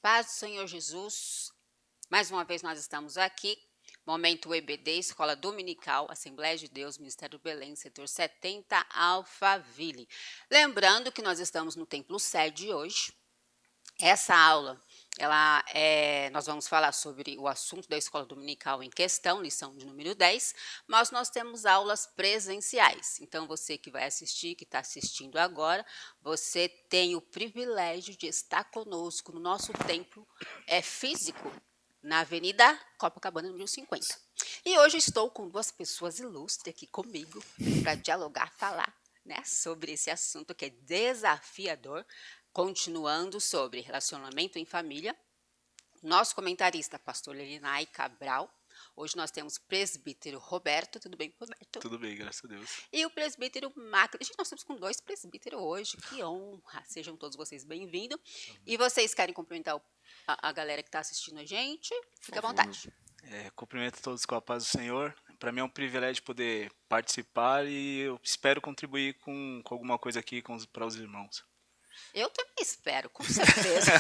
Paz do Senhor Jesus, mais uma vez nós estamos aqui, Momento EBD, Escola Dominical, Assembleia de Deus, Ministério do Belém, Setor 70, Alphaville. Lembrando que nós estamos no Templo Sede hoje. Essa aula, nós vamos falar sobre o assunto da Escola Dominical em questão, lição de número 10, mas nós temos aulas presenciais. Então, você que vai assistir, que está assistindo agora, você tem o privilégio de estar conosco no nosso templo físico, na Avenida Copacabana, número 50. E hoje estou com duas pessoas ilustres aqui comigo para dialogar, falar, né, sobre esse assunto que é desafiador, continuando sobre relacionamento em família. Nosso comentarista, pastor Lelinai Cabral. Hoje nós temos o presbítero Roberto. Tudo bem, Roberto? Tudo bem, graças a Deus. E o presbítero Macro. Gente, nós estamos com dois presbíteros hoje. Que honra! Sejam todos vocês bem-vindos. E vocês querem cumprimentar a galera que está assistindo a gente? Fica à vontade. Cumprimento todos com a paz do Senhor. Para mim é um privilégio poder participar e eu espero contribuir com alguma coisa aqui para os irmãos. Eu também espero, com certeza.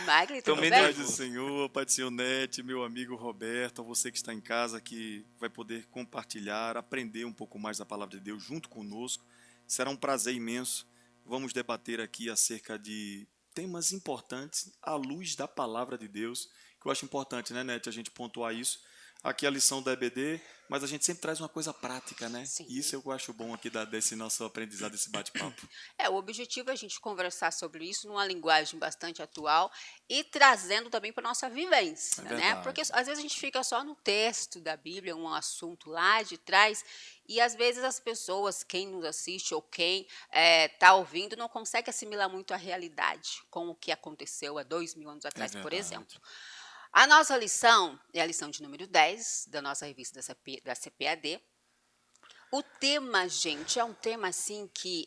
Magli, Tô tudo meio bem? Paz do nervoso. Senhor, Pai do Senhor Nete, meu amigo Roberto, você que está em casa, que vai poder compartilhar, aprender um pouco mais da palavra de Deus junto conosco. Será um prazer imenso. Vamos debater aqui acerca de temas importantes à luz da palavra de Deus, que eu acho importante, né, Nete, a gente pontuar isso. Aqui é a lição da EBD, mas a gente sempre traz uma coisa prática, né? Sim. E isso eu acho bom aqui desse nosso aprendizado, desse bate-papo. O objetivo é a gente conversar sobre isso numa linguagem bastante atual e trazendo também para a nossa vivência, É né? Porque verdade. às vezes a gente fica só no texto da Bíblia, um assunto lá de trás, e às vezes as pessoas, quem nos assiste ou quem está ouvindo, não consegue assimilar muito a realidade com o que aconteceu há 2000 anos É atrás, por exemplo. verdade. A nossa lição é a lição de número 10 da nossa revista da CPAD. O tema, gente, é um tema assim que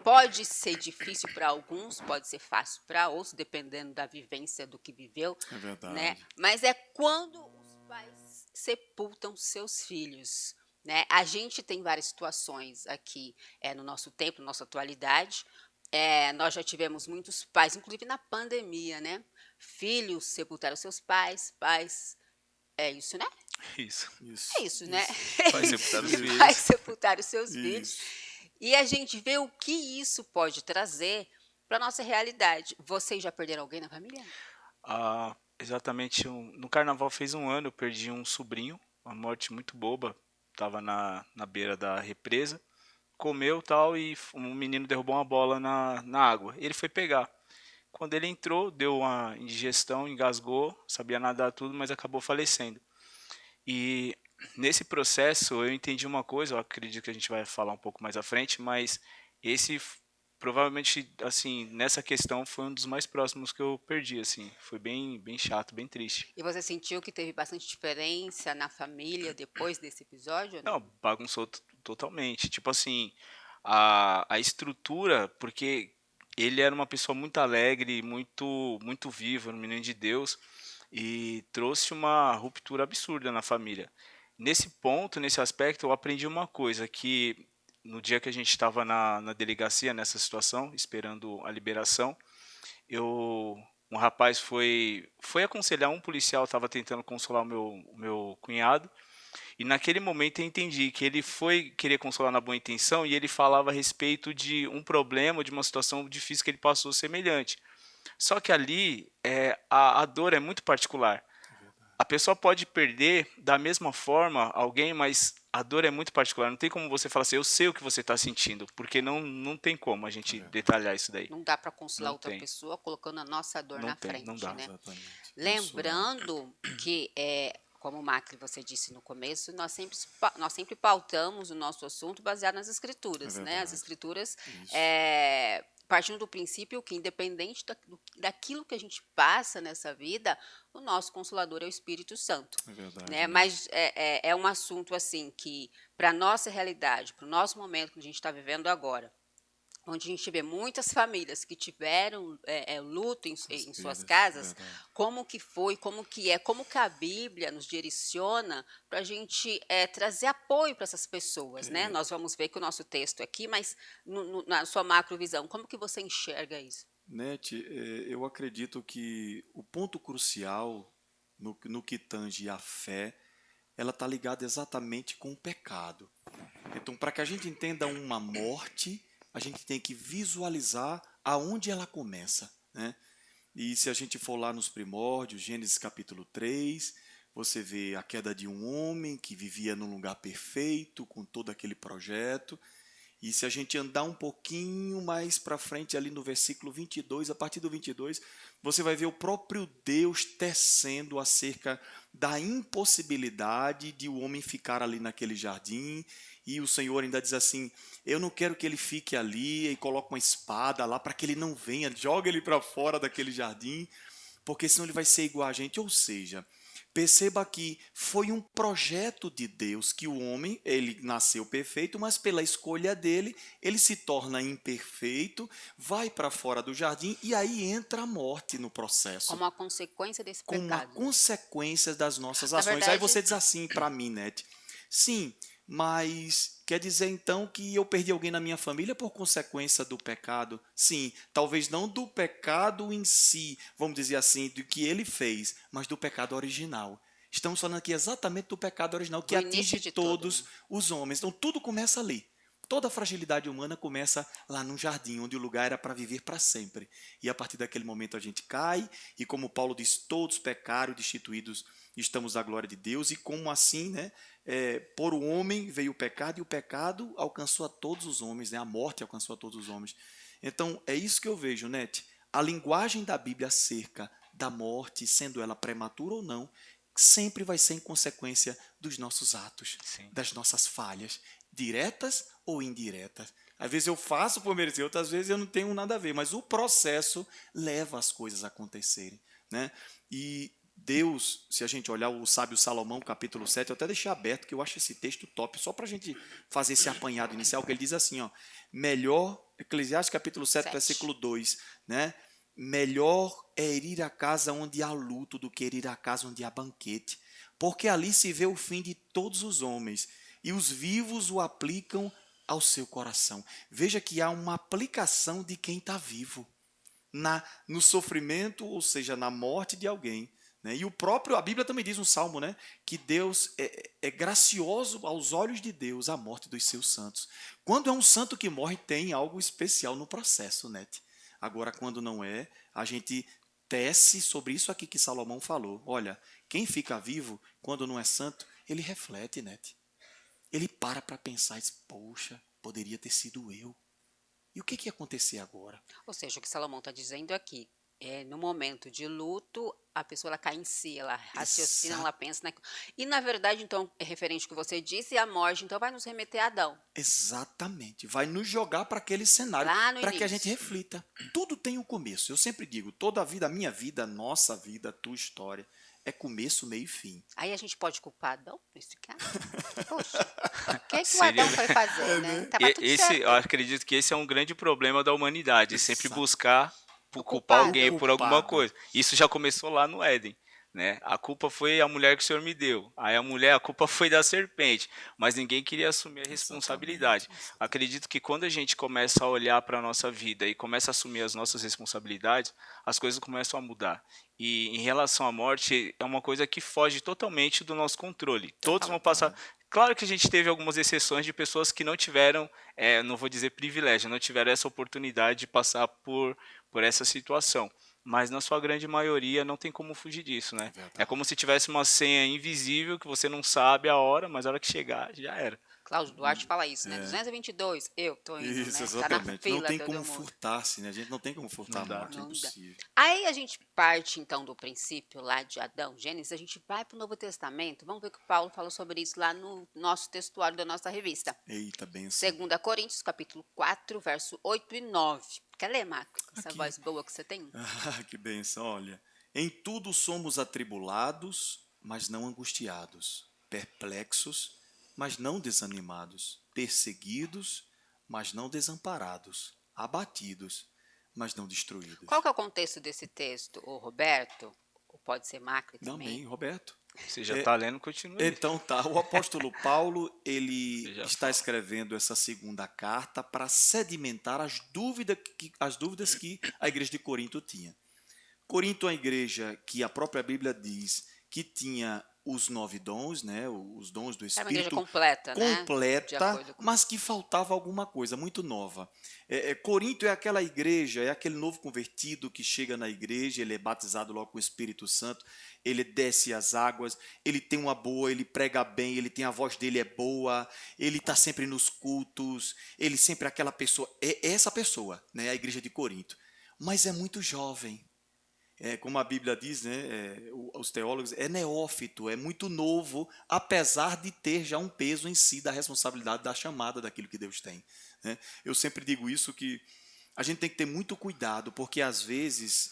pode ser difícil para alguns, pode ser fácil para outros, dependendo da vivência do que viveu, É né? verdade. Mas é quando os pais sepultam seus filhos, né? A gente tem várias situações aqui no nosso tempo, na nossa atualidade. Nós já tivemos muitos pais, inclusive na pandemia, né? Filhos sepultaram seus pais, pais. É isso, né? Isso. É Isso, isso, né? isso. Vai Isso sepultar os mesmo. Pais filhos. sepultar os seus filhos. Isso. E a gente vê o que isso pode trazer para a nossa realidade. Vocês já perderam alguém na família? Exatamente, no carnaval fez um ano, eu perdi um sobrinho, uma morte muito boba. Tava na beira da represa, comeu tal e um menino derrubou uma bola na água. Ele foi pegar. Quando ele entrou, deu uma indigestão, engasgou, sabia nadar tudo, mas acabou falecendo. E nesse processo eu entendi uma coisa, eu acredito que a gente vai falar um pouco mais à frente, mas esse provavelmente assim, nessa questão foi um dos mais próximos que eu perdi, assim. Foi bem chato, bem triste. E você sentiu que teve bastante diferença na família depois desse episódio ou Não, não? bagunçou totalmente. Tipo assim, a estrutura, porque ele era uma pessoa muito alegre, muito viva, um menino de Deus, e trouxe uma ruptura absurda na família. Nesse ponto, nesse aspecto, eu aprendi uma coisa, que no dia que a gente estava na delegacia, nessa situação, esperando a liberação, um rapaz foi aconselhar um policial, estava tentando consolar o meu cunhado, e naquele momento eu entendi que ele foi querer consolar na boa intenção e ele falava a respeito de um problema, de uma situação difícil que ele passou semelhante. Só que ali a dor é muito particular. É verdade. A pessoa pode perder da mesma forma alguém, mas a dor é muito particular. Não tem como você falar assim, eu sei o que você está sentindo, porque não tem como a É gente verdade. detalhar isso daí. Não dá para consolar Não outra tem, pessoa colocando a nossa dor não na tem, não frente, dá. né? Exatamente. Mensurar. Lembrando que, como o Macri você disse no começo, nós sempre pautamos o nosso assunto baseado nas É escrituras, né? As verdade. escrituras, Isso. partindo do princípio que, independente daquilo que a gente passa nessa vida, o nosso Consolador é o Espírito Santo, É verdade, né? né? Mas é um assunto assim que, para a nossa realidade, para o nosso momento que a gente está vivendo agora, onde a gente vê muitas famílias que tiveram luto Essas em suas perdas. É casas, verdade. como que foi, como que é, como que a Bíblia nos direciona para a gente trazer apoio para essas pessoas, né? É, Nós vamos ver que o nosso texto aqui, mas na sua macrovisão, como que você enxerga isso? Nete, eu acredito que o ponto crucial no que tange a fé, ela está ligada exatamente com o pecado. Então, para que a gente entenda uma morte, a gente tem que visualizar aonde ela começa, né? E se a gente for lá nos primórdios, Gênesis capítulo 3, você vê a queda de um homem que vivia num lugar perfeito, com todo aquele projeto. E se a gente andar um pouquinho mais para frente, ali no versículo 22, a partir do 22, você vai ver o próprio Deus tecendo acerca da impossibilidade de o homem ficar ali naquele jardim. E o Senhor ainda diz assim: eu não quero que ele fique ali, e coloca uma espada lá para que ele não venha, joga ele para fora daquele jardim, porque senão ele vai ser igual a gente. Ou seja, perceba que foi um projeto de Deus que o homem, ele nasceu perfeito, mas pela escolha dele, ele se torna imperfeito, vai para fora do jardim e aí entra a morte no processo, Como a consequência desse como uma pecado. consequência das nossas Na ações. Aí verdade, você diz assim para mim, Nete, sim, mas quer dizer então que eu perdi alguém na minha família por consequência do pecado? Sim, talvez não do pecado em si, vamos dizer assim, do que ele fez, mas do pecado original. Estamos falando aqui exatamente do pecado original que do início atinge de tudo, todos né? os homens. Então tudo começa ali. Toda a fragilidade humana começa lá num jardim, onde o lugar era para viver para sempre. E a partir daquele momento a gente cai, e como Paulo diz, todos pecaram, destituídos estamos da glória de Deus, e como assim, né? Por o homem veio o pecado, e o pecado alcançou a todos os homens, né? A morte alcançou a todos os homens. Então, é isso que eu vejo, Nete. A linguagem da Bíblia acerca da morte, sendo ela prematura ou não, sempre vai ser em consequência dos nossos atos, Sim. das nossas falhas, diretas ou indiretas. Às vezes eu faço por merecer, outras vezes eu não tenho nada a ver, mas o processo leva as coisas a acontecerem, né? E Deus, se a gente olhar o sábio Salomão, capítulo 7, eu até deixei aberto, que eu acho esse texto top, só para a gente fazer esse apanhado inicial, que ele diz assim, ó, melhor, Eclesiastes capítulo 7, 7. versículo 2, né? Melhor é ir à casa onde há luto do que ir à casa onde há banquete, porque ali se vê o fim de todos os homens, e os vivos o aplicam ao seu coração. Veja que há uma aplicação de quem está vivo no sofrimento, ou seja, na morte de alguém. Né? E a Bíblia também diz um salmo, né, que Deus é gracioso aos olhos de Deus a morte dos seus santos. Quando é um santo que morre, tem algo especial no processo, né? Agora, quando não é, a gente tece sobre isso aqui que Salomão falou. Olha, quem fica vivo, quando não é santo, ele reflete, né? Ele para pensar e diz, poxa, poderia ter sido eu. E o que ia acontecer agora? Ou seja, o que Salomão está dizendo aqui é no momento de luto, a pessoa ela cai em si, ela raciocina, Exa ela pensa naquilo. E na verdade, então, é referente ao que você disse, a morte, então, vai nos remeter a Adão, Exatamente. Vai nos jogar para aquele cenário, lá no para que a gente início. reflita. Tudo tem um começo. Eu sempre digo, toda a vida, a minha vida, a nossa vida, a tua história, é começo, meio e fim. Aí a gente pode culpar Adão, nesse caso? Poxa, o que que o Seria, Adão né? foi fazer, né? Tava tudo Eu certo. acredito que esse é um grande problema da humanidade, sempre Exato. buscar O culpar O alguém culpado. por alguma culpado. coisa. Isso já começou lá no Éden, né? A culpa foi a mulher que o Senhor me deu. Aí a culpa foi da serpente, mas ninguém queria assumir a responsabilidade. Exatamente. Exatamente. Acredito que quando a gente começa a olhar para a nossa vida e começa a assumir as nossas responsabilidades, as coisas começam a mudar. E em relação à morte, é uma coisa que foge totalmente do nosso controle. Todos vão passar. Total. Claro que a gente teve algumas exceções de pessoas que não tiveram, não vou dizer privilégio, não tiveram essa oportunidade de passar por essa situação. Mas na sua grande maioria não tem como fugir disso, É né? É como verdade. se tivesse uma senha invisível que você não sabe a hora, mas a hora que chegar já era. Cláudio Duarte fala isso, né? É. 222, eu tô indo, Isso, né? Tá na exatamente. Não fila tem todo como mundo. furtar-se, né? A gente não tem como furtar Não a dá. morte, é Não dá. impossível. Aí a gente parte então do princípio lá de Adão, Gênesis, a gente vai para o Novo Testamento, vamos ver o que Paulo falou sobre isso lá no nosso textuário da nossa revista. Eita, benção. 2 Coríntios, capítulo 4, verso 8 e 9. Quer ler, Marco? Essa Aqui. voz boa que você tem? Ah, que benção, olha. Em tudo somos atribulados, mas não angustiados, perplexos, mas não desanimados, perseguidos, mas não desamparados, abatidos, mas não destruídos. Qual que é o contexto desse texto, ô Roberto? Ou pode ser Marco também? Amém, Roberto. Você já está lendo, continua aí. Então tá, o apóstolo Paulo, ele Você já está fala. escrevendo essa segunda carta para sedimentar as dúvidas que a igreja de Corinto tinha. Corinto é uma igreja que a própria Bíblia diz que tinha os 9 dons, né, os dons do Era uma igreja Espírito, completa, né? De completa, acordo com. mas que faltava alguma coisa muito nova. Corinto é aquela igreja, é aquele novo convertido que chega na igreja, ele é batizado logo com o Espírito Santo, ele desce as águas, ele tem uma boa, ele prega bem, ele tem a voz dele é boa, ele está sempre nos cultos, ele sempre é aquela pessoa, é essa pessoa, né, a igreja de Corinto, mas é muito jovem. Como a Bíblia diz, né, os teólogos, é neófito, é muito novo, apesar de ter já um peso em si da responsabilidade da chamada daquilo que Deus tem. Né? Eu sempre digo isso, que a gente tem que ter muito cuidado, porque às vezes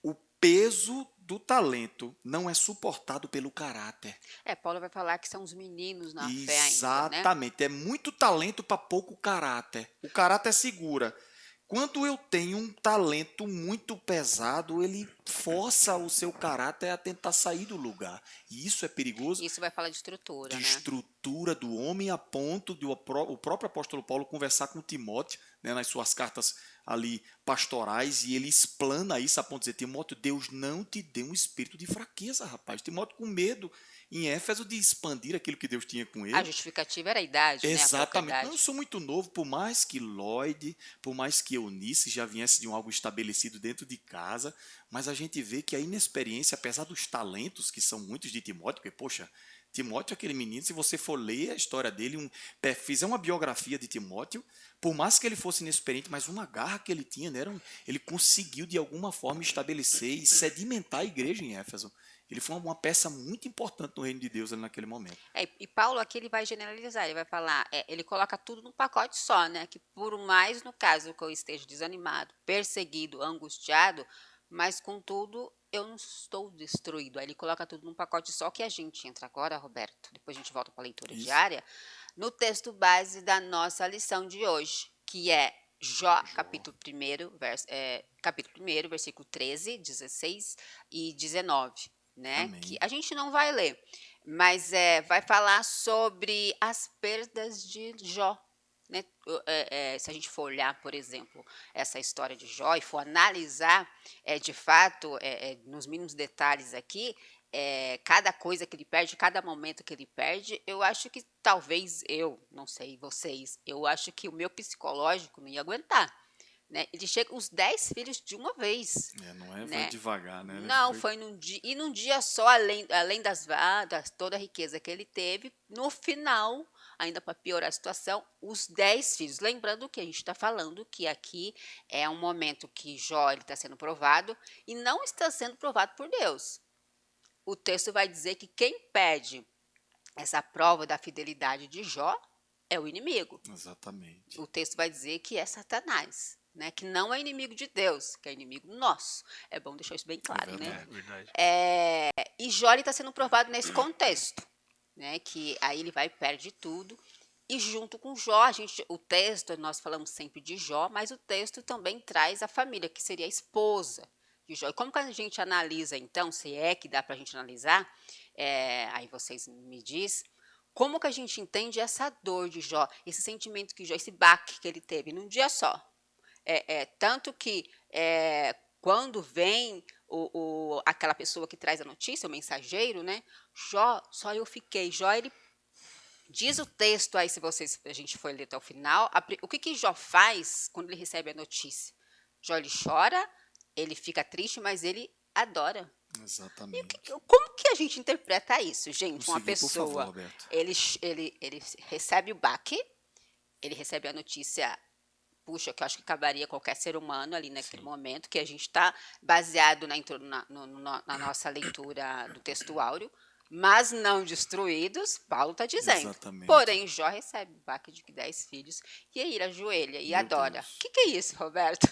o peso do talento não é suportado pelo caráter. Paulo vai falar que são os meninos na fé ainda, né? Exatamente, é muito talento para pouco caráter. O caráter segura. Quando eu tenho um talento muito pesado, ele força o seu caráter a tentar sair do lugar. E isso é perigoso, Isso vai falar de estrutura, de né? estrutura do homem, a ponto de o próprio apóstolo Paulo conversar com Timóteo, né, nas suas cartas ali pastorais, e ele explana isso a ponto de dizer: Timóteo, Deus não te deu um espírito de fraqueza, rapaz. Timóteo com medo em Éfeso de expandir aquilo que Deus tinha com A ele. justificativa era a idade, né? A pouca Exatamente. Não, eu idade. sou muito novo, por mais que Lloyd, por mais que Eunice já viesse de um algo estabelecido dentro de casa, mas a gente vê que a inexperiência, apesar dos talentos, que são muitos de Timóteo, porque, poxa, Timóteo é aquele menino, se você for ler a história dele, fizer uma biografia de Timóteo, por mais que ele fosse inexperiente, mas uma garra que ele tinha, né, ele conseguiu de alguma forma estabelecer e sedimentar a igreja em Éfeso. Ele foi uma peça muito importante no reino de Deus ali naquele momento. E Paulo aqui ele vai generalizar, ele vai falar, ele coloca tudo num pacote só, né? Que por mais no caso que eu esteja desanimado, perseguido, angustiado, mas contudo eu não estou destruído. Aí ele coloca tudo num pacote só, que a gente entra agora, Roberto, depois a gente volta para a leitura Isso. diária, no texto base da nossa lição de hoje, que é Jó, capítulo 1, versículo 13, 16 e 19, né? Que Amém. a gente não vai ler, mas vai falar sobre as perdas de Jó. Né? Se a gente for olhar, por exemplo, essa história de Jó e for analisar de fato, nos mínimos detalhes aqui, cada coisa que ele perde, cada momento que ele perde, eu acho que talvez não sei vocês, eu acho que o meu psicológico não ia aguentar. Né? Ele chega os 10 filhos de uma vez. Foi Né? devagar, né? Não, foi num dia, e num dia só, além das toda a riqueza que ele teve, no final, ainda para piorar a situação, os 10 filhos. Lembrando que a gente está falando que aqui é um momento que Jó está sendo provado e não está sendo provado por Deus. O texto vai dizer que quem pede essa prova da fidelidade de Jó é o inimigo. Exatamente. O texto vai dizer que é Satanás, né? Que não é inimigo de Deus, que é inimigo nosso. É bom deixar isso bem claro, né? Verdade. E Jó está sendo provado nesse contexto, né? Que aí ele vai e perde tudo. E junto com Jó, o texto, nós falamos sempre de Jó, mas o texto também traz a família, que seria a esposa de Jó. E como que a gente analisa, então, se é que dá para a gente analisar, aí vocês me diz, como que a gente entende essa dor de Jó, esse sentimento que Jó, esse baque que ele teve num dia só. Tanto que quando vem aquela pessoa que traz a notícia, o mensageiro, né? Jó, só eu fiquei. Jó, ele diz o texto aí, se a gente for ler até o final, o que Jó faz quando ele recebe a notícia? Jó, ele chora, ele fica triste, mas ele adora. Exatamente. Como que a gente interpreta isso, gente? Prosseguir, Uma pessoa, por favor, Roberto. ele recebe o baque, ele recebe a notícia, puxa, que eu acho que acabaria qualquer ser humano ali naquele momento, que a gente está baseado na nossa leitura do texto áureo, mas não destruídos, Paulo está dizendo. Exatamente. Porém, Jó recebe o baque de 10 filhos, e aí ele ajoelha e adora. O que é isso, Roberto?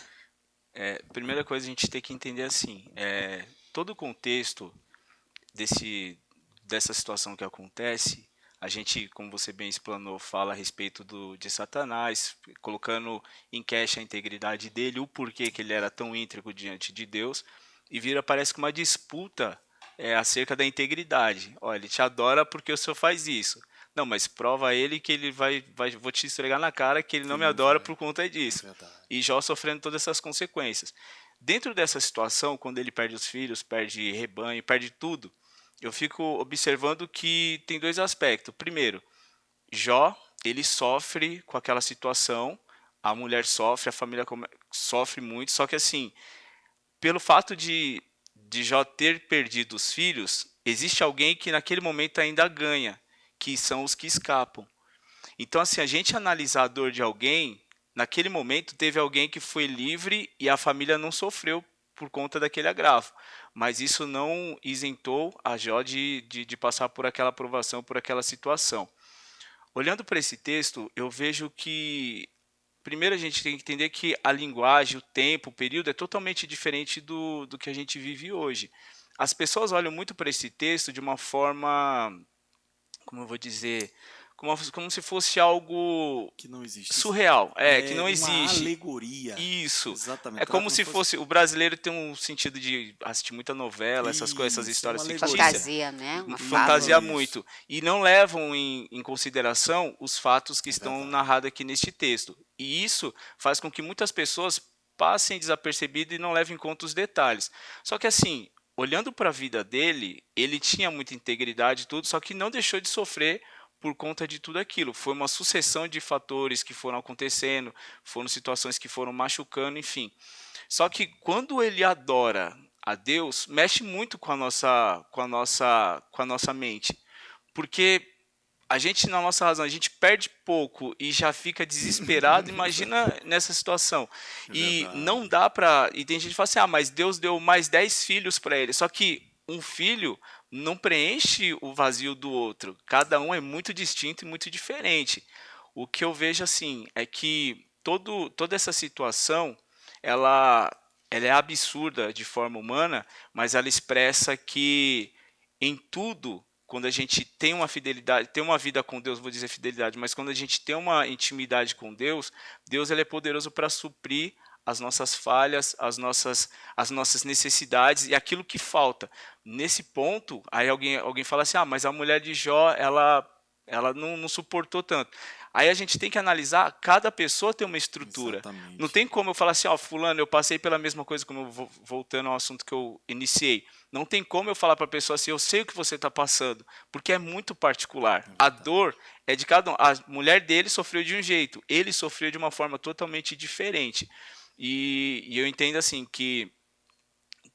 Primeira coisa a gente tem que entender assim, todo o contexto dessa situação que acontece, a gente, como você bem explanou, fala a respeito de Satanás, colocando em queixa a integridade dele, o porquê que ele era tão íntegro diante de Deus, e parece que uma disputa acerca da integridade. Olha, ele te adora porque o senhor faz isso. Não, mas prova a ele que ele vou te esfregar na cara que ele Que não me ele não adora vai. por conta É disso. verdade. E Jó sofrendo todas essas consequências. Dentro dessa situação, quando ele perde os filhos, perde rebanho, perde tudo, eu fico observando que tem dois aspectos. Primeiro, Jó, ele sofre com aquela situação, a mulher sofre, a família sofre muito, só que assim, pelo fato de Jó ter perdido os filhos, existe alguém que naquele momento ainda ganha, que são os que escapam. Então, assim, a gente analisar a dor de alguém, naquele momento teve alguém que foi livre e a família não sofreu por conta daquele agravo. Mas isso não isentou a Jó de passar por aquela provação, por aquela situação. Olhando para esse texto, eu vejo que primeiro a gente tem que entender que a linguagem, o tempo, o período é totalmente diferente do que a gente vive hoje. As pessoas olham muito para esse texto de uma forma, como eu vou dizer, como se fosse algo Que não existe. surreal, que É não uma existe. alegoria. Isso. Exatamente. É Trata como como se se fosse. fosse. O brasileiro tem um sentido de assistir muita novela, essas coisas, essas Isso, é uma histórias alegoria. fictícias, Fantasia, né? Uma fantasia fábula. Isso. muito. E não levam em consideração os fatos que É estão verdade. narrados aqui neste texto. E isso faz com que muitas pessoas passem desapercebido e não levem em conta os detalhes. Só que assim, olhando para a vida dele, ele tinha muita integridade e tudo, só que não deixou de sofrer por conta de tudo aquilo. Foi uma sucessão de fatores que foram acontecendo, foram situações que foram machucando, enfim. Só que quando ele adora a Deus, mexe muito com a nossa mente, porque a gente na nossa razão, a gente perde pouco e já fica desesperado, imagina nessa situação. É E não verdade. dá para, e tem gente que fala assim: "Ah, mas Deus deu mais 10 filhos para ele". Só que um filho não preenche o vazio do outro. Cada um é muito distinto e muito diferente. O que eu vejo assim é que toda essa situação, ela ela é absurda de forma humana, mas ela expressa que em tudo, quando a gente tem uma fidelidade, tem uma vida com Deus, vou dizer fidelidade, mas quando a gente tem uma intimidade com Deus, Deus ele é poderoso para suprir as nossas falhas, as nossas necessidades e aquilo que falta. Nesse ponto, aí alguém fala assim: "Ah, mas a mulher de Jó, ela não suportou tanto". Aí a gente tem que analisar, cada pessoa tem uma estrutura. Não Exatamente. tem como eu falar assim: "Ó, fulano, eu passei pela mesma coisa", como eu voltando ao assunto que eu iniciei. Não tem como eu falar para a pessoa assim: "Eu sei o que você está passando", porque é muito particular. É A verdade. dor é de cada um. A mulher dele sofreu de um jeito, ele sofreu de uma forma totalmente diferente. E eu entendo assim que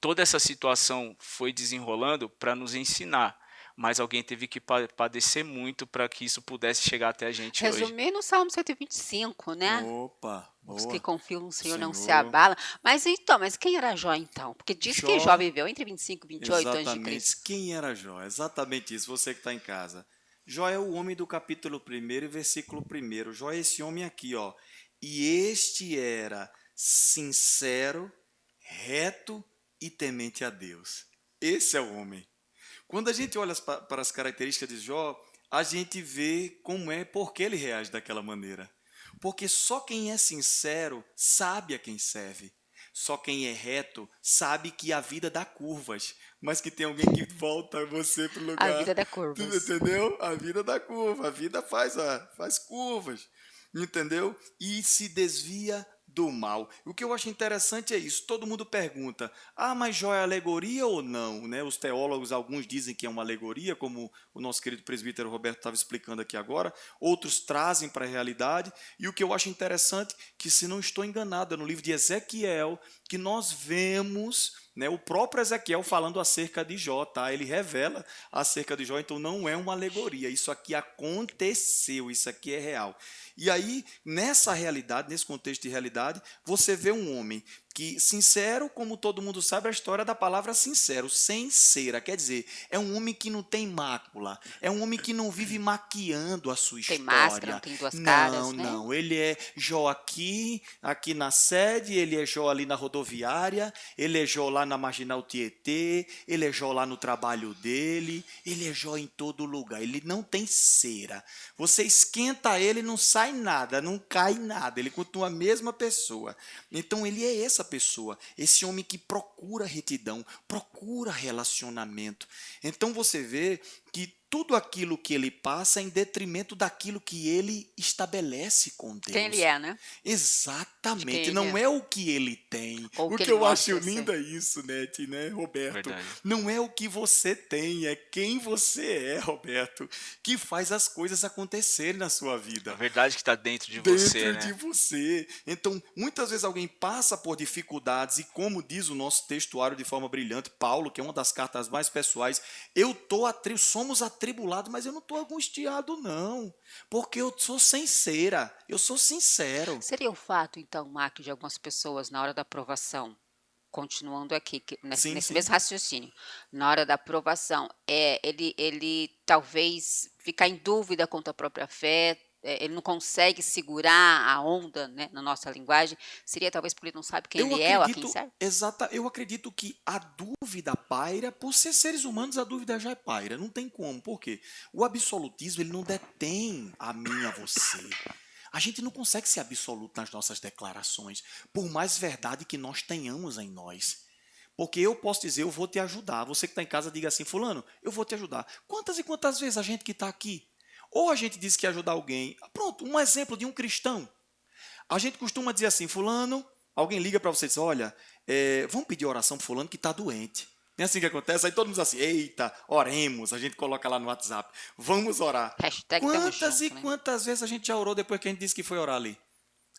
toda essa situação foi desenrolando para nos ensinar, mas alguém teve que padecer muito para que isso pudesse chegar até a gente hoje. Resumindo o Salmo 125, né? Opa, Os que boa. confiam no O Senhor não se Senhor. abalam. Mas então, mas quem era Jó então? Porque diz que Jó Jó, viveu entre 25 e 28 antes de exatamente. Cristo. Quem era Jó? Exatamente isso, você que está em casa. Jó é o homem do capítulo 1 e versículo 1. Jó é esse homem aqui, ó. E este era sincero, reto e temente a Deus. Esse é o homem. Quando a gente olha para as características de Jó, a gente vê como é, por que ele reage daquela maneira. Porque só quem é sincero sabe a quem serve. Só quem é reto sabe que a vida dá curvas, mas que tem alguém que volta você para o A lugar. vida dá Tu curvas. entendeu? A vida dá curva, a vida faz curvas. Entendeu? E se desvia do mal. O que eu acho interessante é isso. Todo mundo pergunta: ah, mas Jó é alegoria ou não? Né? Os teólogos, alguns dizem que é uma alegoria, como o nosso querido presbítero Roberto estava explicando aqui agora. Outros trazem para a realidade. E o que eu acho interessante, que se não estou enganado, é no livro de Ezequiel, que nós vemos, né, o próprio Ezequiel falando acerca de Jó, tá? Ele revela acerca de Jó, então não é uma alegoria. Isso aqui aconteceu, isso aqui é real. E aí, nessa realidade, nesse contexto de realidade, você vê um homem que, sincero, como todo mundo sabe, a história da palavra sincero, sem cera, quer dizer, é um homem que não tem mácula, é um homem que não vive maquiando a sua Tem máscara, não história. tem duas Não, caras, né? não, ele é Jó aqui na sede, ele é Jó ali na rodoviária, ele é Jó lá na Marginal Tietê, ele é Jó lá no trabalho dele, ele é Jó em todo lugar, ele não tem cera. Você esquenta ele, não sai nada, não cai nada, ele continua a mesma pessoa. Então ele é essa pessoa, esse homem que procura retidão, procura relacionamento. Então você vê que tudo aquilo que ele passa é em detrimento daquilo que ele estabelece com Quem ele Deus. é, né? De quem Exatamente, ele não é. é o que ele tem. Ou o O que que ele eu acho mostra ser. lindo é isso, né, Roberto? Verdade. Não é o que você tem, é quem você é, Roberto, que faz as coisas acontecerem na sua A vida verdade que está dentro de você, dentro de né? você. Então, muitas vezes alguém passa por dificuldades e como diz o nosso textuário de forma brilhante, Paulo, que é uma das cartas mais pessoais, somos atribulados, mas eu não estou angustiado não, porque eu sou sincera, eu sou sincero. Seria o fato, então, Mark, de algumas pessoas na hora da aprovação, continuando aqui, nesse, Sim, nesse sim. mesmo raciocínio, na hora da aprovação, ele talvez ficar em dúvida quanto à própria fé, ele não consegue segurar a onda, né, na nossa linguagem, seria talvez porque ele não sabe quem Eu ele é ou a quem acredito, serve? eu acredito que a dúvida paira, por ser seres humanos, a dúvida já paira, não tem como. Por quê? O absolutismo, ele não detém a mim, a você. A gente não consegue ser absoluto nas nossas declarações, por mais verdade que nós tenhamos em nós. Porque eu posso dizer, eu vou te ajudar. Você que está em casa, diga assim, fulano, eu vou te ajudar. Quantas e quantas vezes a gente que está aqui, ou a gente diz que ia ajudar alguém, pronto, um exemplo de um cristão. A gente costuma dizer assim, fulano, alguém liga para você e diz, olha, vamos pedir oração para fulano que está doente. Não é assim que acontece? Aí todo mundo diz assim, eita, oremos, a gente coloca lá no WhatsApp, vamos orar. Hashtag tamo Quantas e junto, né? quantas vezes a gente já orou depois que a gente disse que foi orar ali?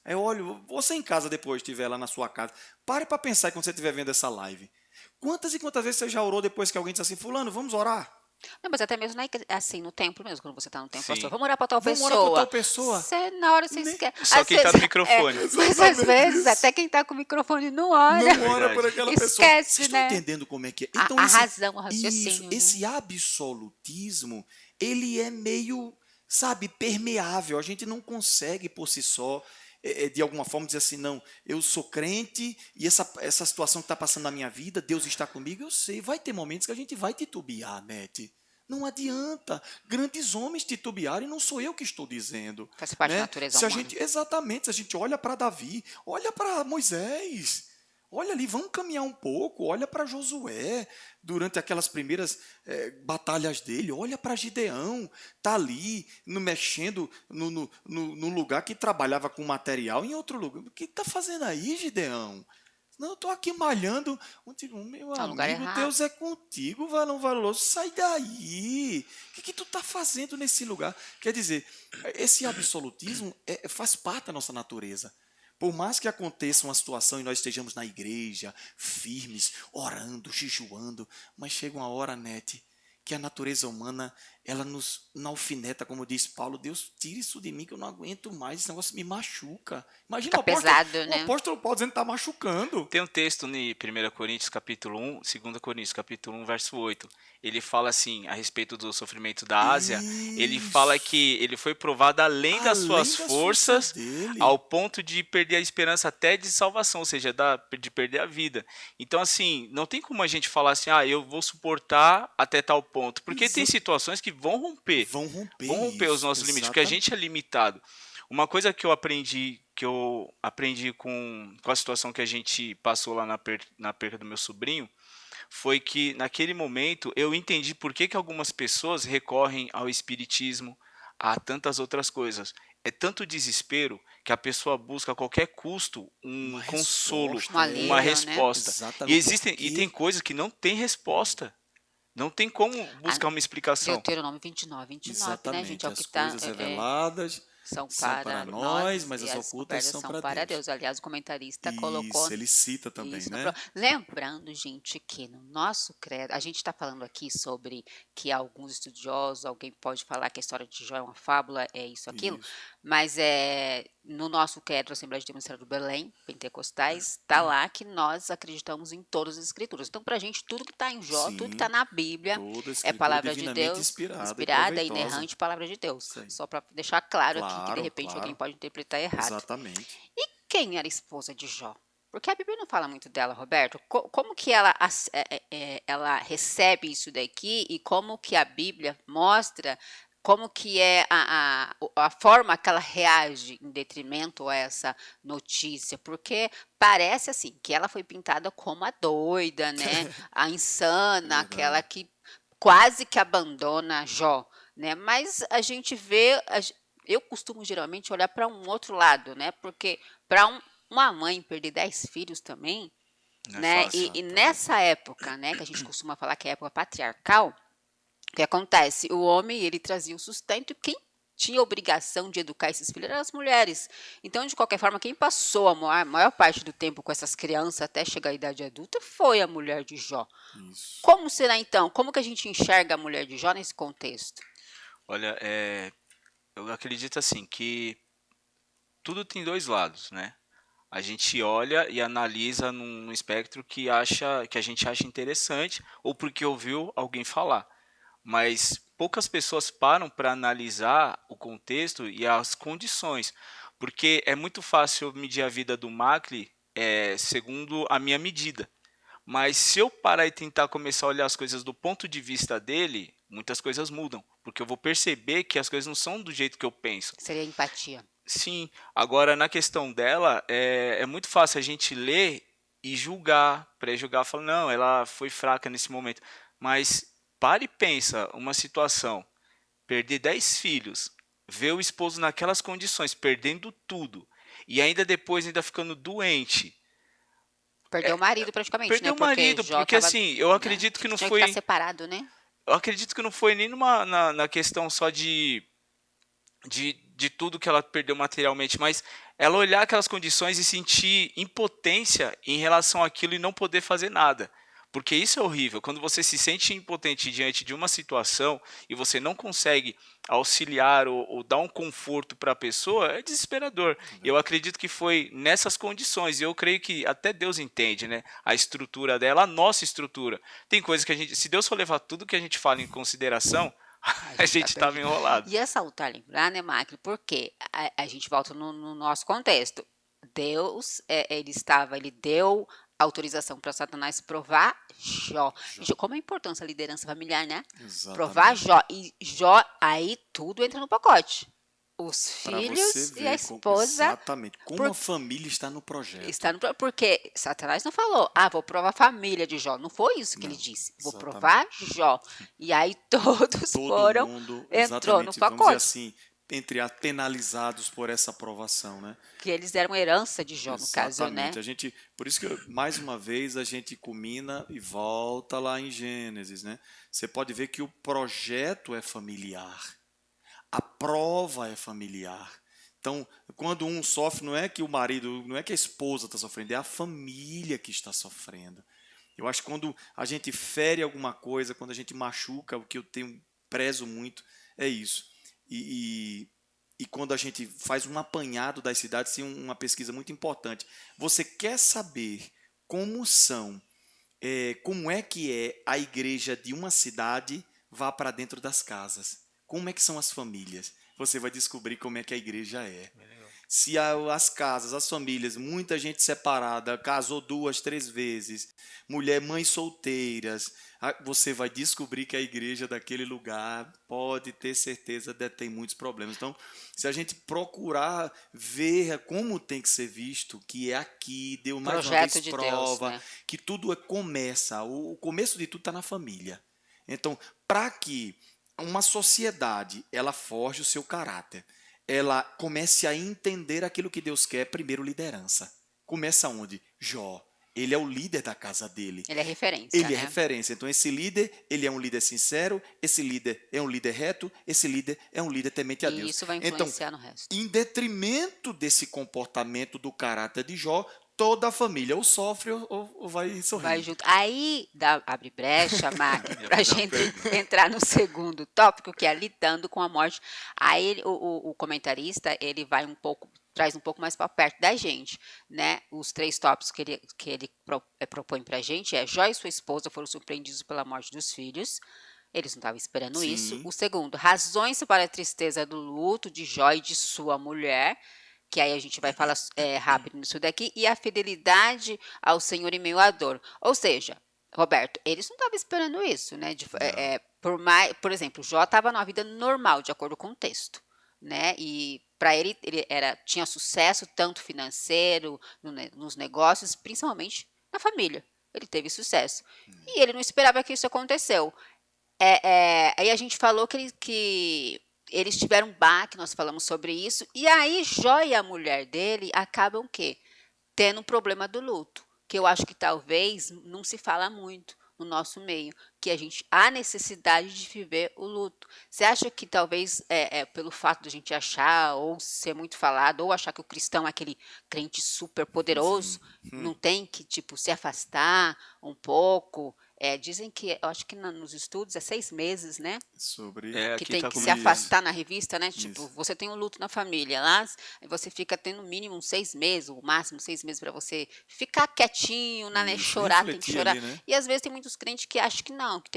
Eu olho, você em casa depois, estiver lá na sua casa, pare para pensar quando você estiver vendo essa live. Quantas e quantas vezes você já orou depois que alguém disse assim, fulano, vamos orar? Não, mas até mesmo assim, no templo mesmo, quando você está no templo, pastor, Sim. vamos orar para tal Vamos orar para tal pessoa. pessoa? Na hora você Nem- esquece. Só Às quem tá vezes, no microfone. mas às Exatamente vezes, isso. até quem está com o microfone não ora. Não É ora por verdade. aquela pessoa. Vocês Esquece, estão né? entendendo como é que é? A, Então, a razão, o isso, raciocínio, né? esse absolutismo, ele é meio, sabe, permeável. A gente não consegue por si só, de alguma forma, dizer assim, não, eu sou crente e essa situação que está passando na minha vida, Deus está comigo, eu sei. Vai ter momentos que a gente vai titubear, Nete. Não adianta. Grandes homens titubearem, não sou eu que estou dizendo. Faz parte da Né? natureza Se a humana. gente, exatamente, se a gente olha para Davi, olha para Moisés, olha ali, vamos caminhar um pouco, olha para Josué, durante aquelas primeiras batalhas dele, olha para Gideão, tá ali, mexendo no lugar que trabalhava com material, em outro lugar. O que está fazendo aí, Gideão? Não, eu estou aqui malhando. Eu digo, meu Tá no lugar amigo, errado. Deus é contigo, varão valoroso. Sai daí. O que tu está fazendo nesse lugar? Quer dizer, esse absolutismo faz parte da nossa natureza. Por mais que aconteça uma situação e nós estejamos na igreja, firmes, orando, jejuando, mas chega uma hora, Nete, que a natureza humana, ela nos alfineta, como diz Paulo, Deus, tira isso de mim que eu não aguento mais, esse negócio me machuca. Imagina Fica pesado, o né? apóstolo Paulo dizendo que está machucando. Tem um texto em 1 Coríntios capítulo 1, 2 Coríntios capítulo 1, verso 8. Ele fala assim, a respeito do sofrimento da Ásia, ele fala Isso. que ele foi provado além das Além suas das forças forças, dele. ao ponto de perder a esperança até de salvação, ou seja, de perder a vida. Então, assim, não tem como a gente falar assim, eu vou suportar até tal ponto, porque tem situações que vão romper Vão romper os isso, nossos limites, porque a exatamente. gente é limitado. Uma coisa que eu aprendi com a situação que a gente passou lá na perda do meu sobrinho, foi que naquele momento eu entendi por que algumas pessoas recorrem ao espiritismo, a tantas outras coisas. É tanto desespero que a pessoa busca a qualquer custo Uma um consolo, Um resposta, uma alívio, né? resposta. E exatamente existem e tem porque coisas que não tem resposta. Não tem como A buscar uma explicação. Deuteronômio 29, né, gente? É exatamente o que as está. coisas reveladas São são para para nós, nós mas e as as ocultas cobertas são são para para Deus. Deus. Aliás, o comentarista colocou Isso, ele cita também, isso. né? Lembrando, gente, que no nosso credo, a gente está falando aqui sobre que alguns estudiosos, alguém pode falar que a história de Jó é uma fábula, é isso, aquilo, Isso. mas no nosso credo, Assembleia de Deus Ministério do Belém, Pentecostais, está lá que nós acreditamos em todas as escrituras. Então, para a gente, tudo que está em Jó, tudo que está Sim, na Bíblia, toda é escritura palavra de divinamente Deus, inspirada e inspirada, proveitosa. inerrante palavra de Deus. Isso aí. Só para deixar claro aqui que de Claro, repente alguém claro. pode interpretar errado. Exatamente. E quem era a esposa de Jó? Porque a Bíblia não fala muito dela, Roberto. Como que ela recebe isso daqui e como que a Bíblia mostra como que é a forma que ela reage em detrimento a essa notícia, porque parece assim que ela foi pintada como a doida, né, a insana, aquela Verdade. que quase que abandona Jó, né, mas a gente vê, eu costumo geralmente olhar para um outro lado, né, porque para uma mãe perder 10 filhos também, Não é né, e, fácil. e Exatamente. nessa época, né, que a gente costuma falar que é a época patriarcal, o que acontece? O homem, ele trazia o sustento e quem tinha a obrigação de educar esses filhos eram as mulheres. Então, de qualquer forma, quem passou a maior parte do tempo com essas crianças até chegar à idade adulta foi a mulher de Jó. Isso. Como será então? Como que a gente enxerga a mulher de Jó nesse contexto? Olha, eu acredito assim que tudo tem dois lados, né? A gente olha e analisa num espectro que a gente acha interessante ou porque ouviu alguém falar. Mas poucas pessoas param para analisar o contexto e as condições, porque é muito fácil eu medir a vida do Macri segundo a minha medida. Mas se eu parar e tentar começar a olhar as coisas do ponto de vista dele, muitas coisas mudam, porque eu vou perceber que as coisas não são do jeito que eu penso. Seria empatia. Sim, agora na questão dela, é muito fácil a gente ler e julgar, pré-julgar, falar, não, ela foi fraca nesse momento. Mas pare e pensa, uma situação, perder 10 filhos, ver o esposo naquelas condições, perdendo tudo, e ainda depois ainda ficando doente. Perdeu o marido praticamente, né? Perdeu o Porque marido, Jó porque tava, assim, eu né, acredito que não tinha que estar foi. separado, né? Eu acredito que não foi nem na questão só de tudo que ela perdeu materialmente, mas ela olhar aquelas condições e sentir impotência em relação àquilo e não poder fazer nada. Porque isso é horrível, quando você se sente impotente diante de uma situação e você não consegue auxiliar ou dar um conforto para a pessoa, é desesperador. Eu Verdade. acredito que foi nessas condições, e eu creio que até Deus entende, né? A estrutura dela, a nossa estrutura. Tem coisas que a gente, se Deus for levar tudo que a gente fala em consideração, A a gente está gente estava perdido. enrolado. E é salutar lembrar, né, Macri? Porque a gente volta no nosso contexto. Deus, ele deu autorização para Satanás provar Jó. Jó. Gente, como é importante a liderança familiar, né? Provar Exatamente. Jó. E Jó, aí tudo entra no pacote. Os Para você filhos e a ver esposa, exatamente como por a família está no está projeto. porque Satanás não falou: "Ah, vou provar a família de Jó", não foi isso que ele Não, disse, "Vou exatamente. provar Jó", e aí todos Todo foram mundo, entrou no exatamente, vamos dizer pacote, assim, entre as penalizados por essa aprovação, né? que eles eram herança de Jó no caso, Exatamente. né. A gente, por isso que mais uma vez a gente culmina e volta lá em Gênesis, né? Você pode ver que o projeto é familiar, a prova é familiar. Então, quando um sofre, não é que o marido, não é que a esposa está sofrendo, é a família que está sofrendo. Eu acho que quando a gente fere alguma coisa, quando a gente machuca, o que eu tenho prezo muito é isso. E quando a gente faz um apanhado das cidades, tem uma pesquisa muito importante. Você quer saber como são, como é que é a igreja de uma cidade? Vá para dentro das casas. Como é que são as famílias? Você vai descobrir como é que a igreja é. Se as casas, as famílias, muita gente separada, casou 2, 3 vezes, mulher, mães solteiras, você vai descobrir que a igreja daquele lugar, pode ter certeza, detém muitos problemas. Então, se a gente procurar ver como tem que ser visto, que é aqui, deu mais uma vez Projeto de Deus, prova, né. que tudo começa, o começo de tudo está na família. Então, para que uma sociedade ela forge o seu caráter, ela comece a entender aquilo que Deus quer, primeiro liderança. Começa onde? Jó. Ele é o líder da casa dele. Ele é referência, Ele é né. referência. Então, esse líder, ele é um líder sincero, esse líder é um líder reto, esse líder é um líder temente a E Deus. isso vai Então, influenciar no resto. em detrimento desse comportamento do caráter de Jó, toda a família ou sofre ou vai Vai sorrir. junto. Aí abre brecha, Magno, Ia para a fazer uma gente pergunta. entrar no segundo tópico, que é lidando com a morte. Aí o comentarista, ele vai um pouco, traz um pouco mais para perto da gente, né? Os 3 tópicos que ele propõe para a gente é: Jó e sua esposa foram surpreendidos pela morte dos filhos. Eles não estavam esperando isso. Sim, O segundo, razões para a tristeza do luto de Jó e de sua mulher, que aí a gente vai falar rápido nisso daqui, e a fidelidade ao Senhor em meio à dor. Ou seja, Roberto, eles não estavam esperando isso, né? Não. Por exemplo, Jó estava numa vida normal, de acordo com o texto, né? E para ele, tinha sucesso tanto financeiro, nos negócios, principalmente na família. Ele teve sucesso. E ele não esperava que isso aconteceu. Aí a gente falou que eles tiveram um baque, nós falamos sobre isso. E aí Jó e a mulher dele acabam o quê? Tendo um problema do luto, que eu acho que talvez não se fala muito no nosso meio, que a gente há necessidade de viver o luto. Você acha que talvez pelo fato de a gente achar ou ser muito falado ou achar que o cristão é aquele crente super poderoso, Sim. não tem que tipo se afastar um pouco? Dizem que eu acho que nos estudos é 6 meses, né? Sobre Que Aqui tem tá que se como isso. afastar na revista, né? Tipo, Isso. você tem um luto na família lá, e você fica tendo no mínimo uns 6 meses, o máximo 6 meses para você ficar quietinho, né? Isso. Chorar, tem que Refletir chorar. ali, né? E às vezes tem muitos crentes que acham que não, que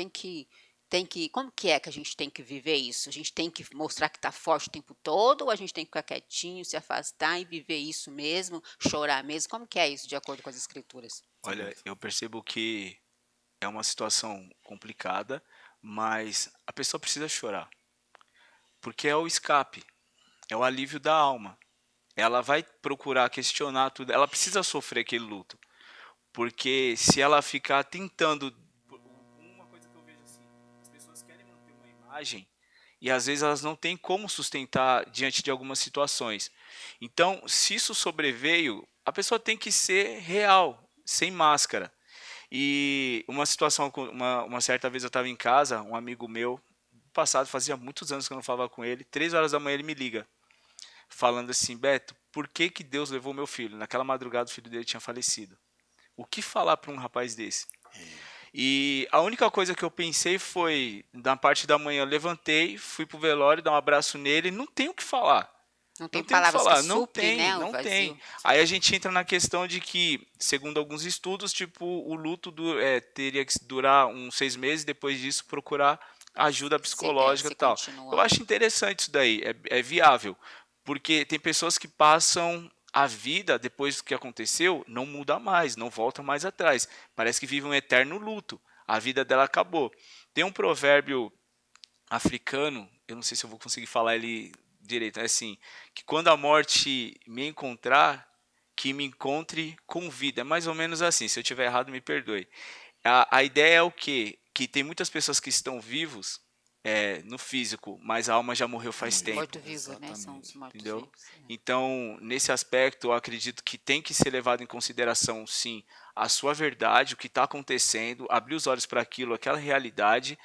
tem que. Como que é que a gente tem que viver isso? A gente tem que mostrar que tá forte o tempo todo, ou a gente tem que ficar quietinho, se afastar e viver isso mesmo, chorar mesmo? Como que é isso, de acordo com as escrituras? olha, Roberto. eu percebo que é uma situação complicada, mas a pessoa precisa chorar, porque é o escape, é o alívio da alma. Ela vai procurar questionar tudo, ela precisa sofrer aquele luto, porque se ela ficar tentando, uma coisa que eu vejo assim, as pessoas querem manter uma imagem e às vezes elas não têm como sustentar diante de algumas situações. Então, se isso sobreveio, a pessoa tem que ser real, sem máscara. E uma situação, uma certa vez eu estava em casa, um amigo meu, passado, fazia muitos anos que eu não falava com ele, 3 horas da manhã ele me liga, falando assim, Beto, por que que Deus levou meu filho? Naquela madrugada o filho dele tinha falecido. O que falar para um rapaz desse? E a única coisa que eu pensei foi, na parte da manhã, eu levantei, fui pro velório, dar um abraço nele, não tenho o que falar. Não Não tem tem o que palavras que falar, não supre, tem, né, o não tem. vazio. Aí a gente entra na questão de que, segundo alguns estudos, tipo, o luto teria que durar uns 6 meses, depois disso procurar ajuda psicológica e Se tal. Eu continua. acho interessante isso daí, é viável, porque tem pessoas que passam a vida, depois do que aconteceu, não muda mais, não volta mais atrás. Parece que vive um eterno luto. A vida dela acabou. Tem um provérbio africano, eu não sei se eu vou conseguir falar ele direito, é assim, que quando a morte me encontrar, que me encontre com vida. É mais ou menos assim, se eu tiver errado, me perdoe. A ideia é o quê? Que tem muitas pessoas que estão vivos no físico, mas a alma já morreu Já faz morreu. tempo, Morto-vivo, né? São os Exatamente. entendeu? mortos-vivos. Então, nesse aspecto, eu acredito que tem que ser levado em consideração, sim, a sua verdade, o que está acontecendo, abrir os olhos para aquilo, aquela realidade,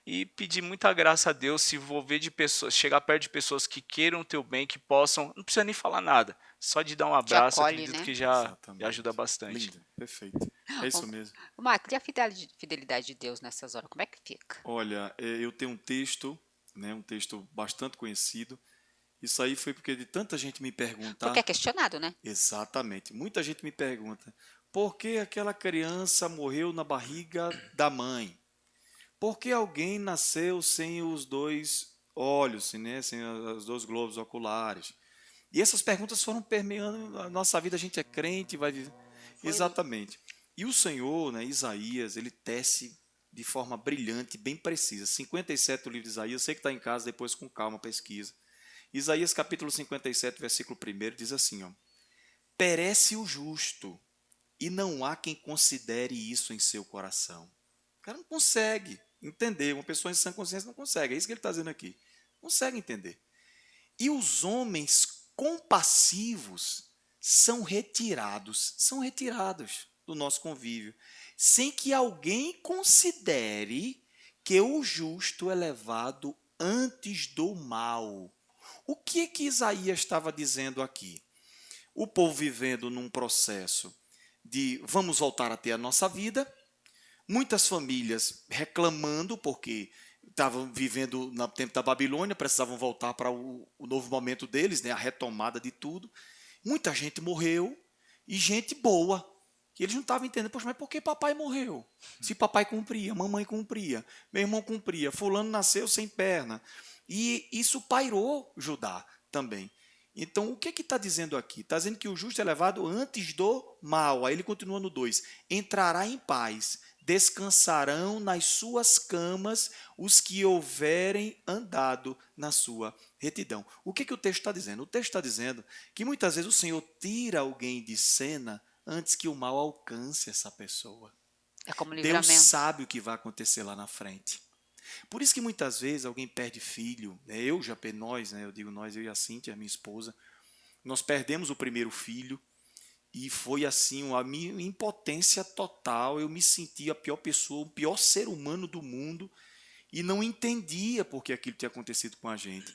e pedir muita graça a Deus, se envolver de pessoas, chegar perto de pessoas que queiram o teu bem, que possam, não precisa nem falar nada, só de dar um Te abraço, acolhe, acredito né? que já ajuda Exatamente. bastante. Lindo. Perfeito. É isso mesmo. Ô, Marcos, e a fidelidade de Deus nessas horas, como é que fica? Olha, eu tenho um texto, né, um texto bastante conhecido. Isso aí foi porque de tanta gente me Porque é perguntar. questionado, né? Exatamente. Muita gente me pergunta: por que aquela criança morreu na barriga da mãe? Por que alguém nasceu sem os dois olhos, né, sem os dois globos oculares? E essas perguntas foram permeando a nossa vida. A gente é crente, vai viver. Exatamente. E o Senhor, né, Isaías, ele tece de forma brilhante, bem precisa. 57 o livro de Isaías. Você que está em casa, depois com calma pesquisa. Isaías capítulo 57, versículo 1 diz assim: ó, perece o justo, e não há quem considere isso em seu coração. O cara não consegue entender. Uma pessoa em sã consciência não consegue. É isso que ele está dizendo aqui. Não consegue entender. E os homens compassivos são retirados do nosso convívio, sem que alguém considere que o justo é levado antes do mal. O que Isaías estava dizendo aqui? O povo vivendo num processo de vamos voltar a ter a nossa vida, muitas famílias reclamando porque estavam vivendo no tempo da Babilônia, precisavam voltar para o novo momento deles, né, a retomada de tudo. Muita gente morreu e gente boa. Que eles não estavam entendendo, poxa, mas por que papai morreu? Se papai cumpria, mamãe cumpria, meu irmão cumpria, fulano nasceu sem perna. E isso pairou Judá também. Então, o que está dizendo aqui? Está dizendo que o justo é levado antes do mal. Aí ele continua no 2: entrará em paz, descansarão nas suas camas os que houverem andado na sua retidão. O que o texto está dizendo? O texto está dizendo que muitas vezes o Senhor tira alguém de cena antes que o mal alcance essa pessoa. É como Deus livramento. sabe o que vai acontecer lá na frente. Por isso que muitas vezes alguém perde filho, né? Nós, né? Eu digo nós, eu e a Cíntia, minha esposa, nós perdemos o primeiro filho e foi assim, a minha impotência total. Eu me sentia a pior pessoa, o pior ser humano do mundo e não entendia por que aquilo tinha acontecido com a gente.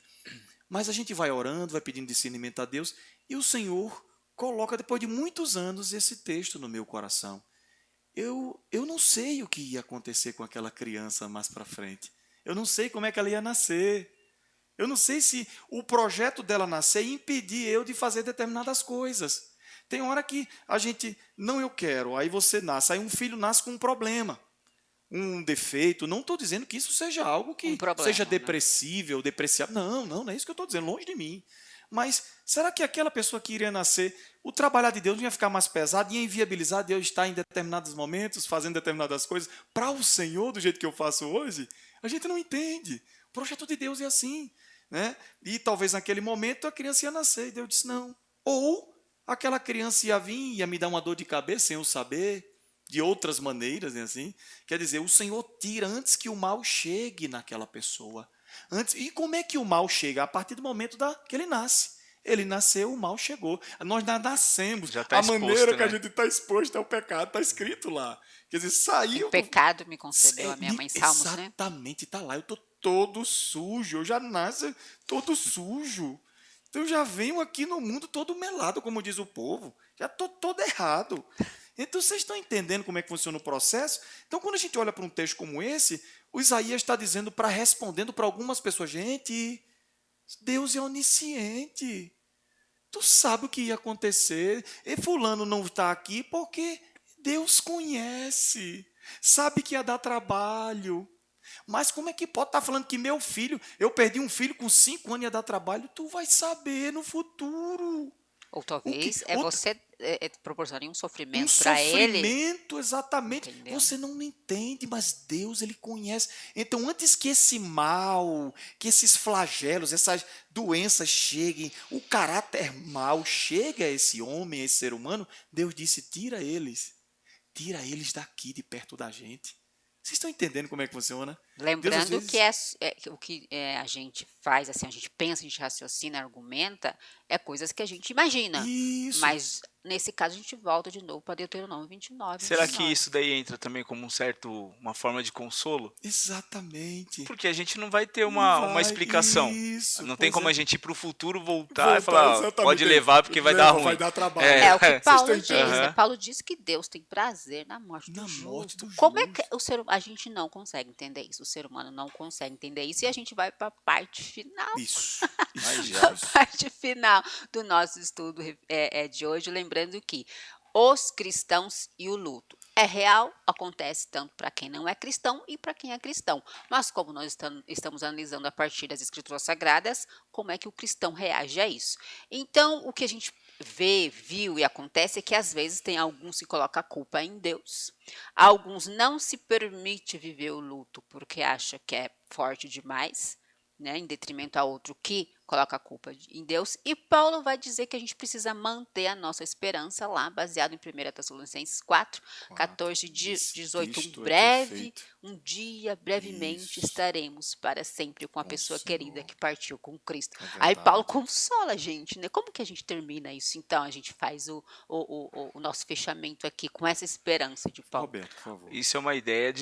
Mas a gente vai orando, vai pedindo discernimento a Deus e o Senhor coloca, depois de muitos anos, esse texto no meu coração. Eu não sei o que ia acontecer com aquela criança mais para frente. Eu não sei como é que ela ia nascer. Eu não sei se o projeto dela nascer ia impedir eu de fazer determinadas coisas. Tem hora que a gente, não, eu quero, aí você nasce, aí um filho nasce com um problema, um defeito. Não estou dizendo que isso seja algo Um que problema, seja né? depressível, depreciável. Não é isso que eu estou dizendo, longe de mim. Mas será que aquela pessoa que iria nascer, o trabalhar de Deus não ia ficar mais pesado, ia inviabilizar Deus estar em determinados momentos, fazendo determinadas coisas para o Senhor do jeito que eu faço hoje? A gente não entende. O projeto de Deus é assim, né? E talvez naquele momento a criança ia nascer e Deus disse não. Ou aquela criança ia vir e ia me dar uma dor de cabeça sem eu saber, de outras maneiras, né, assim. Quer dizer, o Senhor tira antes que o mal chegue naquela pessoa. E como é que o mal chega? A partir do momento que ele nasce. Ele nasceu, o mal chegou. Nós nascemos. Já está A maneira exposto, que a né? gente está exposto ao pecado está escrito lá. Quer dizer, Em saiu do. pecado me concebeu a minha mãe, Salmos, né? Exatamente, está lá. Eu estou todo sujo. Eu já nasço todo sujo. Então eu já venho aqui no mundo todo melado, como diz o povo. Já estou todo errado. Então vocês estão entendendo como é que funciona o processo? Então quando a gente olha para um texto como esse, o Isaías está dizendo respondendo para algumas pessoas, gente, Deus é onisciente. Tu sabe o que ia acontecer. E fulano não está aqui porque Deus conhece. Sabe que ia dar trabalho. Mas como é que pode estar falando que meu filho, eu perdi um filho com 5 anos e ia dar trabalho? Tu vai saber no futuro. Ou O que, talvez o, você proporcione um um sofrimento para ele, sofrimento, exatamente. entendeu? Você não entende, mas Deus, Ele conhece. Então, antes que esse mal, que esses flagelos, essas doenças cheguem, o caráter mal chegue a esse homem, a esse ser humano, Deus disse, tira eles daqui, de perto da gente. Vocês estão entendendo como é que funciona? Deus, às Lembrando que vezes, o que a gente faz, assim, a gente pensa, a gente raciocina, argumenta, é coisas que a gente imagina. isso, Mas, nesse caso, a gente volta de novo para Deuteronômio 29, Será que 29. isso daí entra também como uma forma de consolo? exatamente. Porque a gente não vai ter Não uma vai, explicação. isso, Não tem pois como é. a gente ir para o futuro voltar e Voltar falar, ó, pode exatamente aí. levar porque vai dar Leva, vai ruim. dar trabalho. É o que É, Vocês Paulo estão diz, né? aham. Paulo diz que Deus tem prazer na morte do Na morte justo. do Como é que justo. a gente não consegue entender isso? O ser humano não consegue entender isso e a gente vai para a parte final. Isso, Mas isso, já. A isso. parte final do nosso estudo de hoje, lembrando que os cristãos e o luto é real, acontece tanto para quem não é cristão e para quem é cristão. Mas como nós estamos analisando a partir das escrituras sagradas, como é que o cristão reage a isso? Então, o que a gente viu e acontece é que às vezes tem alguns que colocam a culpa em Deus, alguns não se permite viver o luto porque acha que é forte demais, né, em detrimento a outro que coloca a culpa em Deus. E Paulo vai dizer que a gente precisa manter a nossa esperança lá, baseado em 1 Tessalonicenses 4, 14, 18. Isto é Breve, perfeito. um dia, brevemente, Isso, estaremos para sempre com a com o pessoa querida Senhor. que partiu com Cristo. É Aí Paulo verdade. consola a gente, né? Como que a gente termina isso? Então, a gente faz o nosso fechamento aqui com essa esperança de Paulo. Roberto, por favor. Isso é uma ideia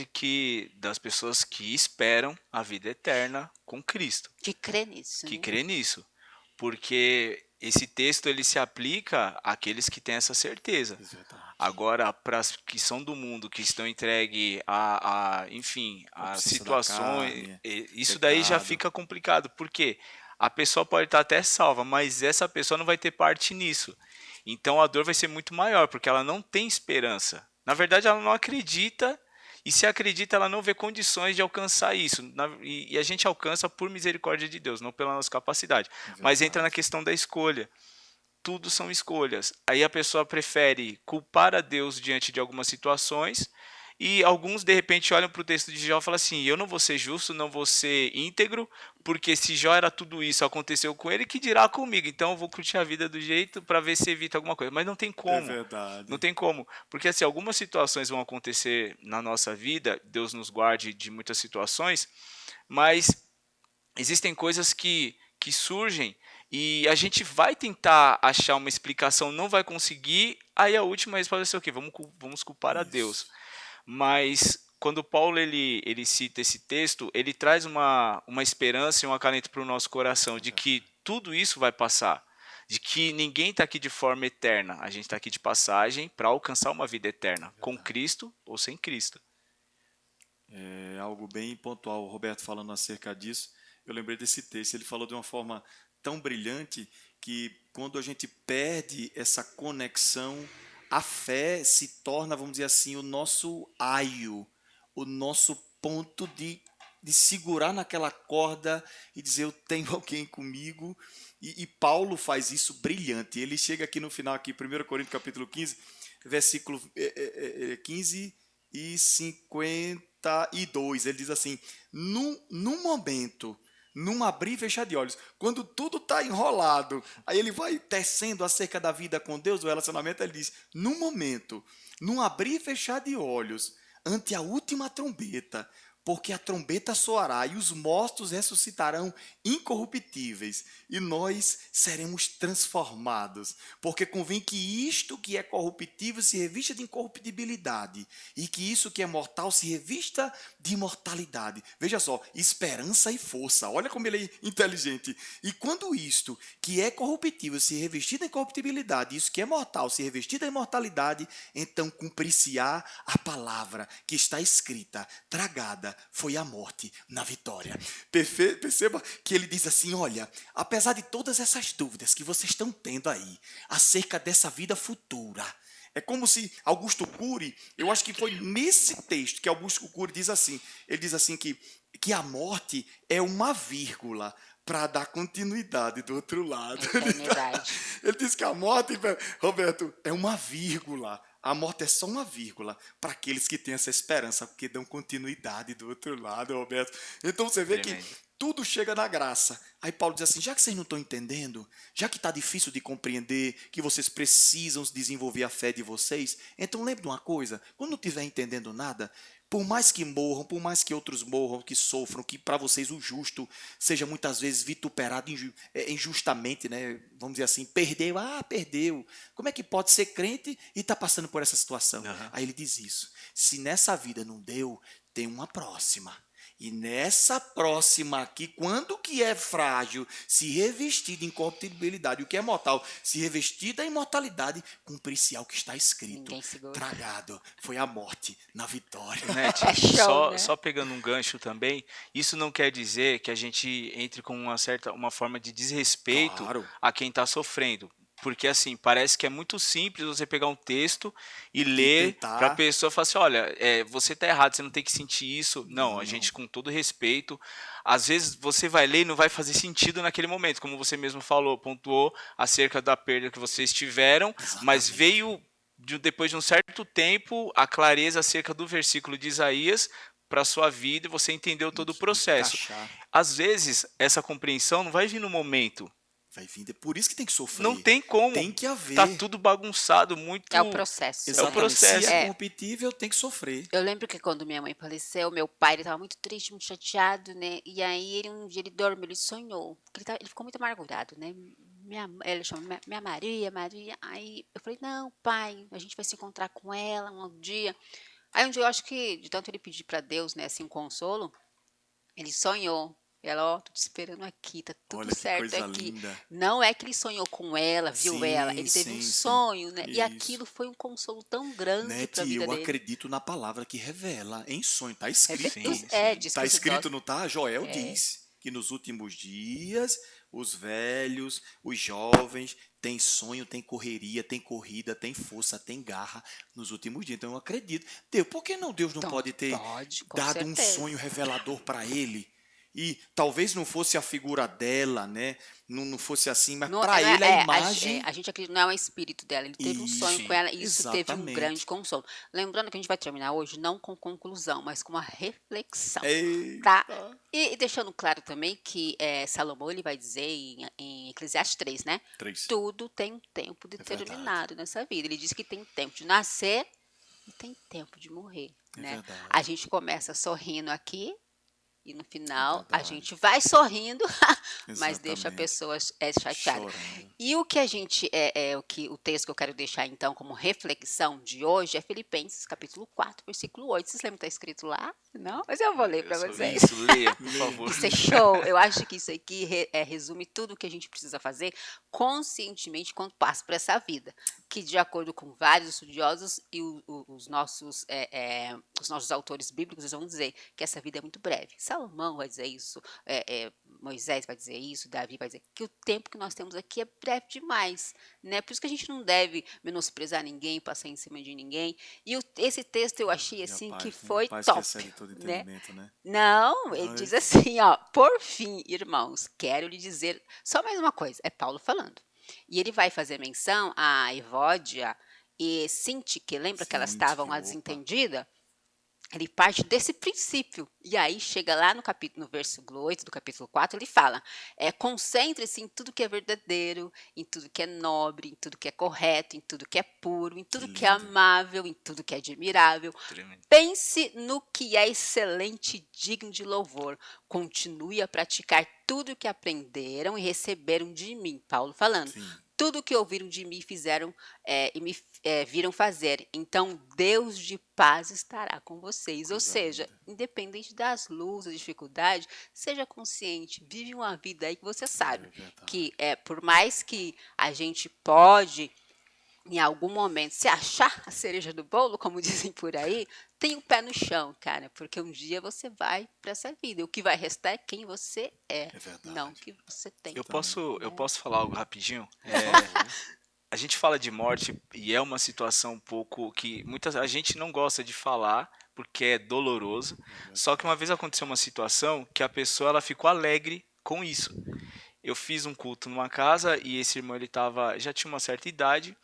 das pessoas que esperam a vida eterna com Cristo, Que crê nisso, que né? crê nisso. Porque esse texto ele se aplica àqueles que têm essa certeza. Exatamente. Agora, para as que são do mundo, que estão entregues enfim, A a obsessão da situações, carne, isso daí já pecado. fica complicado, porque a pessoa pode estar até salva, mas essa pessoa não vai ter parte nisso. Então a dor vai ser muito maior, porque ela não tem esperança. Na verdade, ela não acredita, e se acredita, ela não vê condições de alcançar isso. E a gente alcança por misericórdia de Deus, não pela nossa capacidade. Mas entra na Verdade. questão da escolha. Tudo são escolhas. Aí a pessoa prefere culpar a Deus diante de algumas situações E alguns, de repente, olham para o texto de Jó e falam assim: eu não vou ser justo, não vou ser íntegro, porque se Jó era tudo isso, aconteceu com ele, que dirá comigo? Então eu vou curtir a vida do jeito para ver se evita alguma coisa. Mas não tem É como. Não verdade. tem como. Porque assim, algumas situações vão acontecer na nossa vida, Deus nos guarde de muitas situações, mas existem coisas que surgem e a gente vai tentar achar uma explicação, não vai conseguir, aí a última resposta vai ser o quê? Vamos culpar a Deus. Isso. Mas quando Paulo ele cita esse texto, ele traz uma esperança e um acalento para o nosso coração É de verdade. que tudo isso vai passar, de que ninguém está aqui de forma eterna, a gente está aqui de passagem para alcançar uma vida É eterna, com verdade. Cristo ou sem Cristo. É algo bem pontual, o Roberto falando acerca disso. Eu lembrei desse texto. Ele falou de uma forma tão brilhante que quando a gente perde essa conexão, a fé se torna, vamos dizer assim, o nosso aio, o nosso ponto de segurar naquela corda e dizer: eu tenho alguém comigo. E Paulo faz isso brilhante. Ele chega aqui no final, aqui, 1 Coríntios capítulo 15, versículo 15 e 52. Ele diz assim: num momento, num abrir e fechar de olhos, quando tudo está enrolado, aí ele vai tecendo acerca da vida com Deus, do relacionamento, ele diz: num momento, num abrir e fechar de olhos, ante a última trombeta, porque a trombeta soará e os mortos ressuscitarão incorruptíveis e nós seremos transformados. Porque convém que isto que é corruptível se revista de incorruptibilidade e que isso que é mortal se revista de imortalidade. Veja só, esperança e força. Olha como ele é inteligente. E quando isto que é corruptível se revestir da incorruptibilidade, isso que é mortal se revestir da imortalidade, então cumprir-se-á a palavra que está escrita: tragada foi a morte na vitória. Perceba que ele diz assim: olha, apesar de todas essas dúvidas que vocês estão tendo aí acerca dessa vida futura, é como se Augusto Cury, eu acho que foi nesse texto que Augusto Cury diz assim, ele diz assim que a morte é uma vírgula para dar continuidade do outro lado. Eternidade. Ele diz que a morte, Roberto, é uma vírgula. A morte é só uma vírgula para aqueles que têm essa esperança, porque dão continuidade do outro lado, Roberto. Então você vê que Tremendo. tudo chega na graça. Aí Paulo diz assim: já que vocês não estão entendendo, já que está difícil de compreender, que vocês precisam desenvolver a fé de vocês, então lembre de uma coisa: quando não estiver entendendo nada, por mais que morram, por mais que outros morram, que sofram, que para vocês o justo seja muitas vezes vituperado injustamente, né? Vamos dizer assim, perdeu. Como é que pode ser crente e está passando por essa situação? Aham. Aí ele diz isso: se nessa vida não deu, tem uma próxima. E nessa próxima aqui, quando o que é frágil se revestir de incorruptibilidade, o que é mortal se revestir da imortalidade, cumprir-se ao que está escrito: Ninguém segura. tragado foi a morte na vitória. É Net, show, né? só pegando um gancho também, isso não quer dizer que a gente entre com uma forma de desrespeito Claro, a quem está sofrendo. Porque assim, parece que é muito simples você pegar um texto e e ler para a tentar. pessoa e falar assim, olha, você está errado, você não tem que sentir isso. Não, a Não, gente com todo respeito, às vezes você vai ler e não vai fazer sentido naquele momento, como você mesmo falou, pontuou acerca da perda que vocês tiveram, mas exatamente. veio depois de um certo tempo, a clareza acerca do versículo de Isaías para a sua vida e você entendeu todo o processo. Encaixar. Às vezes, essa compreensão não vai vir no momento. Vai vir. É por isso que tem que Não sofrer. tem como. Tem que Tá haver. tudo bagunçado, É o muito. processo, É o né? Exatamente. Se é processo. É, corruptível, tem que sofrer. eu lembro que quando minha mãe faleceu, meu pai, ele estava muito triste, muito chateado, né, e aí ele um dia ele dormiu, ele sonhou, porque ele ficou muito amargurado, né, ele chama minha Maria, Maria, aí eu falei: "Não, pai, a gente vai se encontrar com ela um dia". Aí um dia eu acho que de tanto ele pedir para Deus, né, assim, um consolo, ele sonhou. Ela: "Ó, tô te esperando aqui, tá tudo Olha que certo coisa aqui". linda. Não é que ele sonhou com ela, viu ela, Sim, ele teve um sim, sim. sonho, né, e Isso. aquilo foi um consolo tão grande para a Nete, vida eu dele. acredito na palavra que revela em sonho. Está Sim, escrito. sim. Diz que Está os escrito, idosos não está? Joel é, diz que nos últimos dias os velhos, os jovens, têm sonho, têm correria, têm corrida, têm força, têm garra nos últimos dias. Então eu acredito. Deus, por que não Deus não então pode ter pode, com dado um sonho certeza. revelador para ele? E talvez não fosse a figura dela, né? Não fosse assim, mas Não, para não é, ele a a imagem. gente acredita, não é o espírito dela. Ele teve um sonho com Sim. ela e isso teve um grande Exatamente. consolo. Lembrando que a gente vai terminar hoje não com conclusão, mas com uma reflexão, tá? Eita. E deixando claro também que Salomão ele vai dizer em Eclesiastes 3, né? 3. Tudo tem um tempo É verdade. determinado nessa vida. Ele diz que tem tempo de nascer e tem tempo de morrer, É né? A verdade. gente começa sorrindo aqui e no É final a verdade. gente vai sorrindo, mas deixa a Exatamente. pessoa chateada. Chorando. E o que a gente o texto que eu quero deixar então como reflexão de hoje é Filipenses capítulo 4, versículo 8. Vocês lembram que está escrito lá? Não? Mas eu vou ler Eu para só vi vocês. isso. Leia, por Lê. favor. Isso é show. Eu acho que isso aqui resume tudo o que a gente precisa fazer conscientemente quando passa por essa vida. Que, de acordo com vários estudiosos e os nossos autores bíblicos, eles vão dizer que essa vida é muito breve. Salomão vai dizer isso, Moisés vai dizer isso, Davi vai dizer que o tempo que nós temos aqui é breve demais, né? Por isso que a gente não deve menosprezar ninguém, passar em cima de ninguém. E esse texto eu achei E a assim que paz, né? A foi paz que top, excede todo né? entendimento, né? Não, ele diz Mas, assim, ó, por fim, irmãos, quero lhe dizer só mais uma coisa, é Paulo falando. E ele vai fazer menção a Evódia e Sintique, lembra que elas sente que, estavam opa, desentendidas? Ele parte desse princípio. E aí chega lá no versículo 8 do capítulo 4, ele fala: concentre-se em tudo que é verdadeiro, em tudo que é nobre, em tudo que é correto, em tudo que é puro, em que tudo que é lindo. amável, em tudo que é admirável. Tremendo. Pense no que é excelente e digno de louvor. Continue a praticar tudo o que aprenderam e receberam de mim. Paulo falando. Sim, Tudo o que ouviram de mim fizeram e me viram fazer. Então, Deus de paz estará com vocês. Ou coisa seja, linda. independente das lutas, dificuldades, seja consciente, vive uma vida aí que você sabe É verdade. que por mais que a gente pode em algum momento se achar a cereja do bolo, como dizem por aí, tem o pé no chão, cara, porque um dia você vai para essa vida. E o que vai restar é quem você é, É não o verdade. que você tem, Eu Exatamente. posso, eu né? posso falar algo rapidinho? Por favor. A gente fala de morte e é uma situação um pouco que a gente não gosta de falar porque é doloroso. É Só que uma verdade. vez aconteceu uma situação que a pessoa ela ficou alegre com isso. Eu fiz um culto numa casa e esse irmão ele já tinha uma certa idade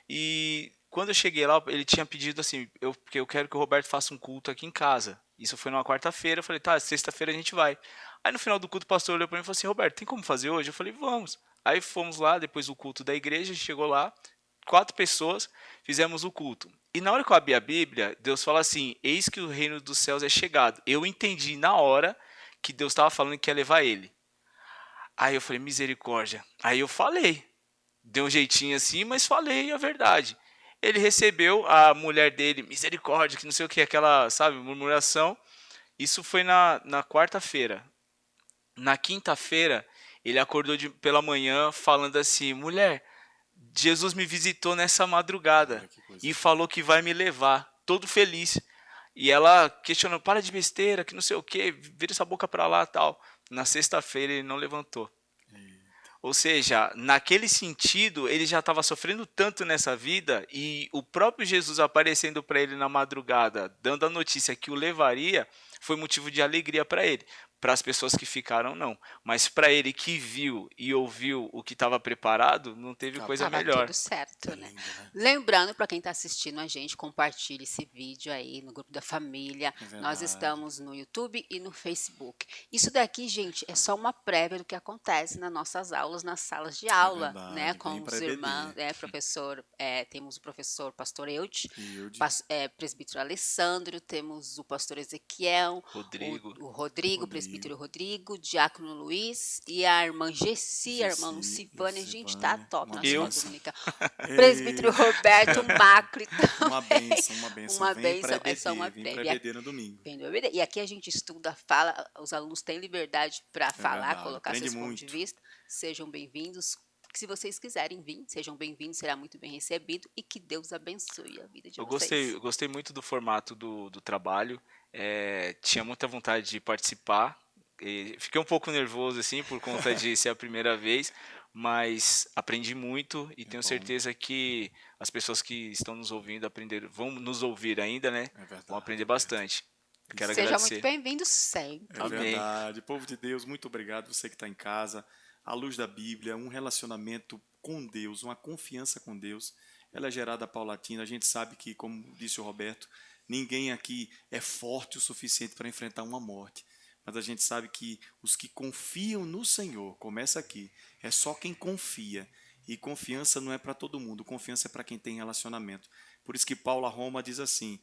e quando eu cheguei lá ele tinha pedido assim, porque eu quero que o Roberto faça um culto aqui em casa. Isso foi numa quarta-feira, eu falei, tá, sexta-feira a gente vai. Aí no final do culto o pastor olhou para mim e falou assim, Roberto, tem como fazer hoje? Eu falei, vamos. Aí fomos lá, depois do culto da igreja, chegou lá, 4 pessoas, fizemos o culto. E na hora que eu abri a Bíblia, Deus fala assim, eis que o reino dos céus é chegado. Eu entendi na hora que Deus estava falando que ia levar ele. Aí eu falei, misericórdia. Aí eu falei, deu um jeitinho assim, mas falei a verdade. Ele recebeu a mulher dele, misericórdia, que não sei o que, aquela, sabe, murmuração. Isso foi na quarta-feira. Na quinta-feira, ele acordou pela manhã falando assim: mulher, Jesus me visitou nessa madrugada Olha que coisa e boa. falou que vai me levar, todo feliz. E ela questionando: para de besteira, que não sei o que, vira essa boca pra lá tal. Na sexta-feira ele não levantou. Eita. Ou seja, naquele sentido, ele já estava sofrendo tanto nessa vida e o próprio Jesus aparecendo para ele na madrugada, dando a notícia que o levaria, foi motivo de alegria para ele. Para as pessoas que ficaram, não. Mas para ele que viu e ouviu o que estava preparado, não teve coisa Acabou. Tava melhor. tudo certo, É né? lindo, né? Lembrando para quem está assistindo a gente, compartilhe esse vídeo aí no grupo da família. É Nós verdade. estamos no YouTube e no Facebook. Isso daqui, gente, é só uma prévia do que acontece nas nossas aulas, nas salas de É aula, né? verdade. Vem Com para os irmãos, EBD. temos o professor Pastor Eudes, E eu de presbítero Alessandro, temos o pastor Ezequiel, Rodrigo, o Rodrigo, o Rodrigo, presbítero Rodrigo, o diácono Luiz e a irmã Gessi, a irmã Gessi, Lucivânia. Gente, tá Lucivânia, top uma na eu, escola benção. dominical. Ei, Presbítero Roberto Macri uma também. benção, uma benção. Uma Vem para bênção, é só uma EBD, vem para prévia. EBD no domingo. Bem do BBD. E aqui a gente estuda, fala, os alunos têm liberdade para É falar, verdade. colocar Aprende seus pontos de muito. vista. Sejam bem-vindos. Se vocês quiserem vir, sejam bem-vindos, será muito bem recebido e que Deus abençoe a vida de vocês. eu gostei muito do formato do trabalho. Tinha muita vontade de participar. Fiquei um pouco nervoso assim por conta de ser a primeira vez, mas aprendi muito e É tenho bom, certeza que as pessoas que estão nos ouvindo vão nos ouvir ainda, né? é Vão verdade, aprender Roberto. bastante. Quero Seja agradecer. muito bem-vindo sempre. É Amém. verdade. Povo de Deus, muito obrigado. Você que está em casa, à luz da Bíblia, um relacionamento com Deus, uma confiança com Deus, ela é gerada paulatina. A gente sabe que, como disse o Roberto, ninguém aqui é forte o suficiente para enfrentar uma morte. Mas a gente sabe que os que confiam no Senhor, começa aqui, é só quem confia. E confiança não é para todo mundo, confiança é para quem tem relacionamento. Por isso que Paulo a Roma diz assim,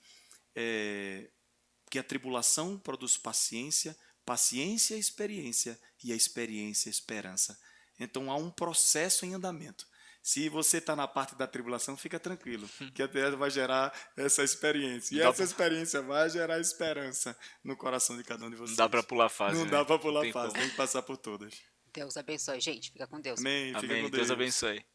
que a tribulação produz paciência, paciência experiência e a experiência esperança. Então há um processo em andamento. Se você está na parte da tribulação, fica tranquilo, que a Deus vai gerar essa experiência. E Não dá essa pra- experiência vai gerar esperança no coração de cada um de Não vocês. dá pra pular fase, Não né? dá para Não pular tem fase, como. tem que passar por todas. Deus abençoe. Gente, fica com Deus. Amém. Fica Amém. com Deus Deus. abençoe.